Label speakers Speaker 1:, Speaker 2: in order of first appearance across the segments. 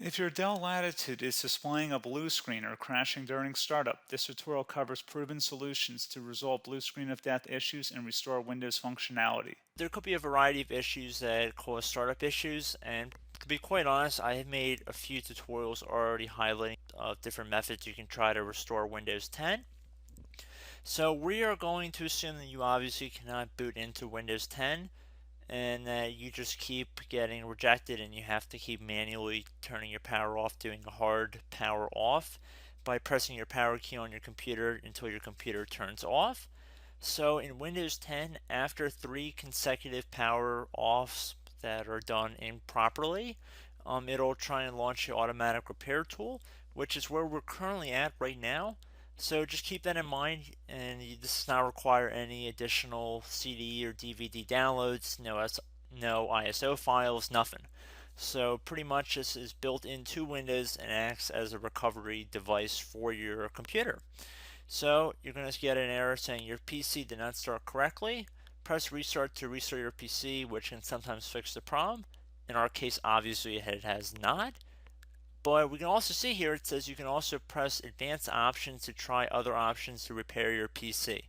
Speaker 1: If your Dell Latitude is displaying a blue screen or crashing during startup, this tutorial covers proven solutions to resolve blue screen of death issues and restore Windows functionality.
Speaker 2: There could be a variety of issues that cause startup issues, and to be quite honest, I have made a few tutorials already highlighting different methods you can try to restore Windows 10. So we are going to assume that you obviously cannot boot into Windows 10 and that you just keep getting rejected and you have to keep manually turning your power off, doing a hard power off by pressing your power key on your computer until your computer turns off. So in Windows 10, after 3 consecutive power offs that are done improperly, it'll try and launch the automatic repair tool, which is where we're currently at right now. So just keep that in mind, and this does not require any additional CD or DVD downloads, no ISO files, nothing. So pretty much this is built into Windows and acts as a recovery device for your computer. So you're going to get an error saying your PC did not start correctly. Press restart to restart your PC, which can sometimes fix the problem. In our case, obviously it has not. But we can also see here it says you can also press advanced options to try other options to repair your PC.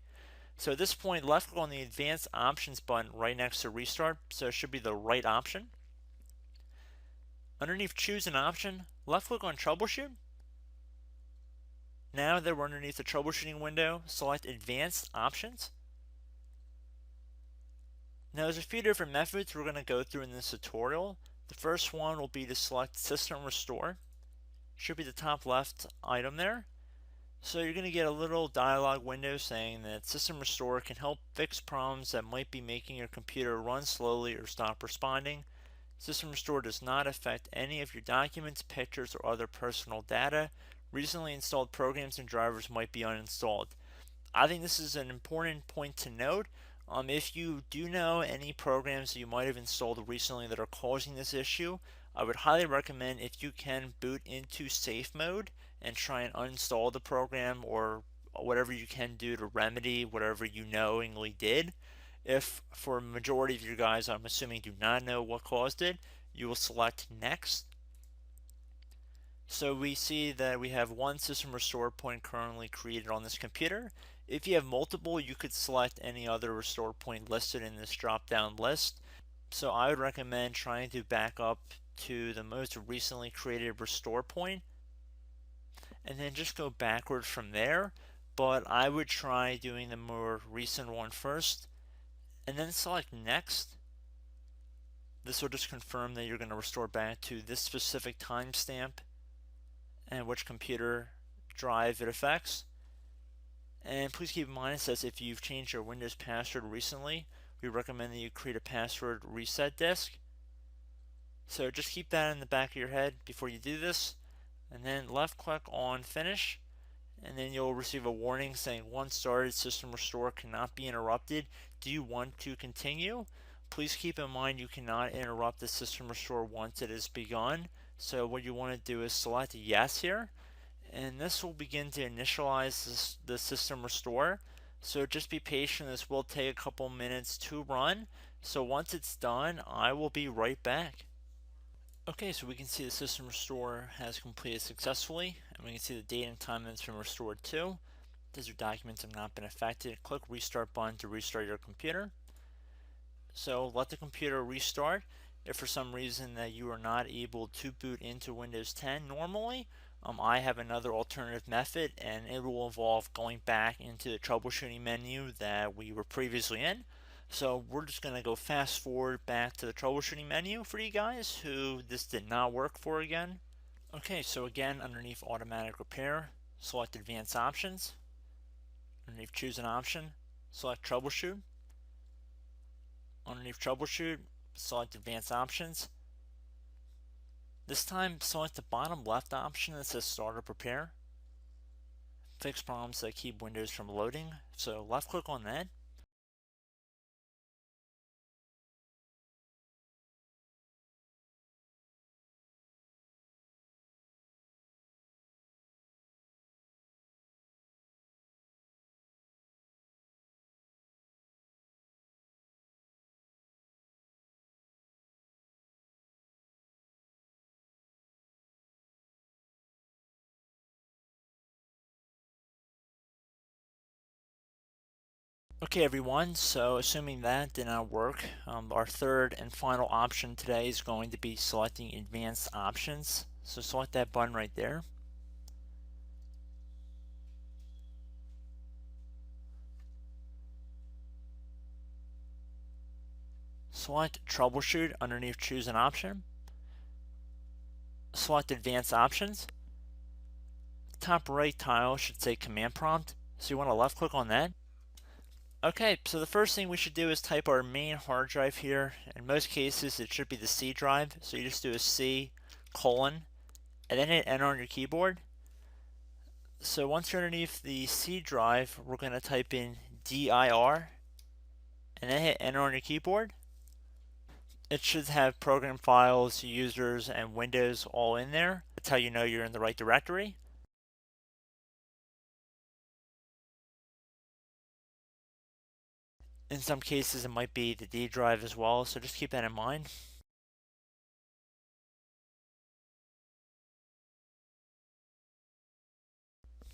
Speaker 2: So at this point, left click on the advanced options button right next to restart, so it should be the right option. Underneath choose an option, left click on troubleshoot. Now that we're underneath the troubleshooting window, select advanced options. Now there's a few different methods we're going to go through in this tutorial. The first one will be to select System Restore. Should be the top left item there. So you're going to get a little dialog window saying that System Restore can help fix problems that might be making your computer run slowly or stop responding. System Restore does not affect any of your documents, pictures, or other personal data. Recently installed programs and drivers might be uninstalled. I think this is an important point to note. If you do know any programs that you might have installed recently that are causing this issue, I would highly recommend if you can boot into safe mode and try and uninstall the program or whatever you can do to remedy whatever you knowingly did. If for a majority of you guys, I'm assuming do not know what caused it, you will select next. So we see that we have one system restore point currently created on this computer. If you have multiple, you could select any other restore point listed in this drop down list. So I would recommend trying to back up to the most recently created restore point and then just go backwards from there. But I would try doing the more recent one first and then select next. This will just confirm that you're going to restore back to this specific timestamp and which computer drive it affects. And please keep in mind it says if you've changed your Windows password recently, we recommend that you create a password reset disk. So just keep that in the back of your head before you do this. And then left click on finish. And then you'll receive a warning saying once started, system restore cannot be interrupted. Do you want to continue? Please keep in mind you cannot interrupt the system restore once it is begun. So what you want to do is select yes here, and this will begin to initialize the system restore. So just be patient, this will take a couple minutes to run. So once it's done, I will be right back. Okay, so we can see the system restore has completed successfully, and we can see the date and time that it's been restored to. These documents have not been affected. Click restart button to restart your computer. So let the computer restart. If for some reason that you are not able to boot into Windows 10 normally, I have another alternative method, and it will involve going back into the troubleshooting menu that we were previously in. So we're just going to go fast forward back to the troubleshooting menu for you guys who this did not work for again. Okay, so again, underneath automatic repair, select advanced options. Underneath choose an option, select troubleshoot. Underneath troubleshoot, select advanced options. This time, select the bottom left option that says startup repair. Fix problems that keep Windows from loading. So left click on that. Okay everyone, so assuming that did not work, our third and final option today is going to be selecting advanced options. So select that button right there. Select troubleshoot underneath choose an option. Select advanced options. Top right tile should say command prompt, so you want to left click on that. Okay, so the first thing we should do is type our main hard drive here. In most cases it should be the C drive, so you just do a C colon and then hit enter on your keyboard. So once you're underneath the C drive, we're going to type in dir and then hit enter on your keyboard. It should have program files, users, and Windows all in there. That's how you know you're in the right directory. In some cases it might be the D drive as well, so just keep that in mind.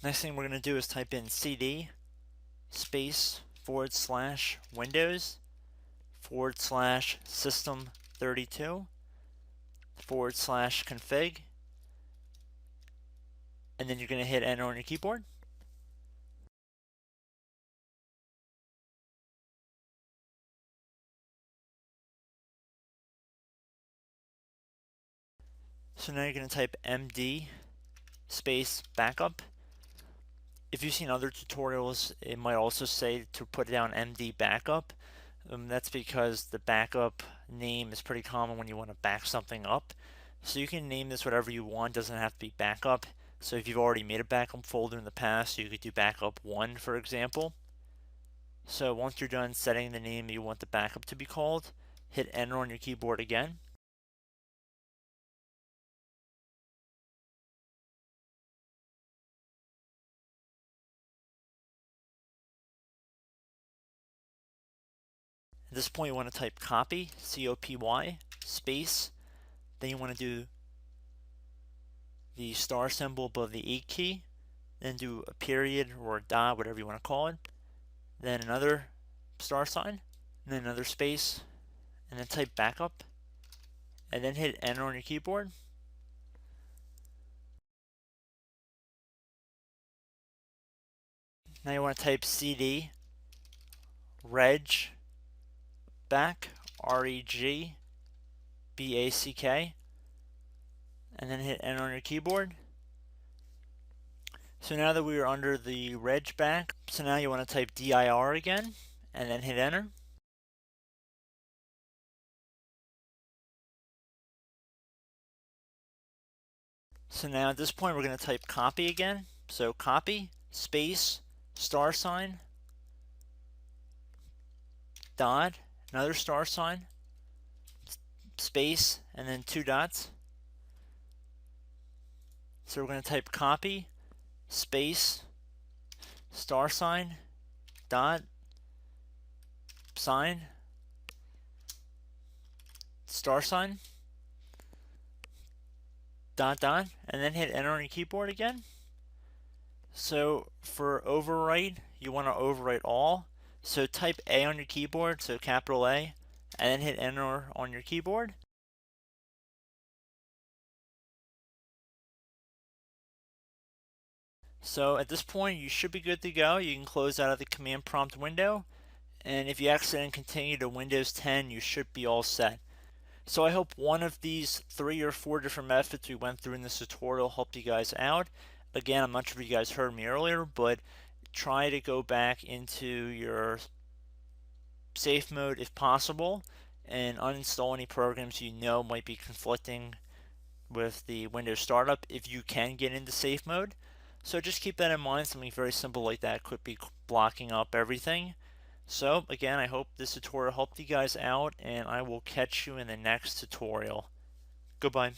Speaker 2: Next thing we're going to do is type in cd space / Windows / system 32 / config, and then you're going to hit enter on your keyboard. So now you're going to type md space backup. If you've seen other tutorials, it might also say to put down md backup. That's because the backup name is pretty common when you want to back something up. So you can name this whatever you want, doesn't have to be backup. So if you've already made a backup folder in the past, you could do backup 1 for example. So once you're done setting the name you want the backup to be called, hit enter on your keyboard again. At this point you want to type copy, C-O-P-Y, space, then you want to do the star symbol above the 8 key, then do a period or a dot, whatever you want to call it, then another star sign, and then another space, and then type backup, and then hit enter on your keyboard. Now you want to type cd reg back, REG BACK, and then hit enter on your keyboard. So now that we are under the reg back, so now you want to type dir again, and then hit enter. So now at this point we're going to type copy again. So copy, space, star sign, dot, another star sign, space, and then 2 dots. So we're going to type copy, space, star sign, dot, sign, star sign, dot, dot, and then hit enter on your keyboard again. So for overwrite, you want to overwrite all. So type A on your keyboard, so capital A, and then hit enter on your keyboard. So at this point you should be good to go. You can close out of the command prompt window, and if you accidentally continue to Windows 10 you should be all set. So I hope one of these 3 or 4 different methods we went through in this tutorial helped you guys out. Again, I'm not sure if you guys heard me earlier, but try to go back into your safe mode if possible and uninstall any programs you know might be conflicting with the Windows startup if you can get into safe mode. So just keep that in mind. Something very simple like that could be blocking up everything. So again, I hope this tutorial helped you guys out, and I will catch you in the next tutorial. Goodbye.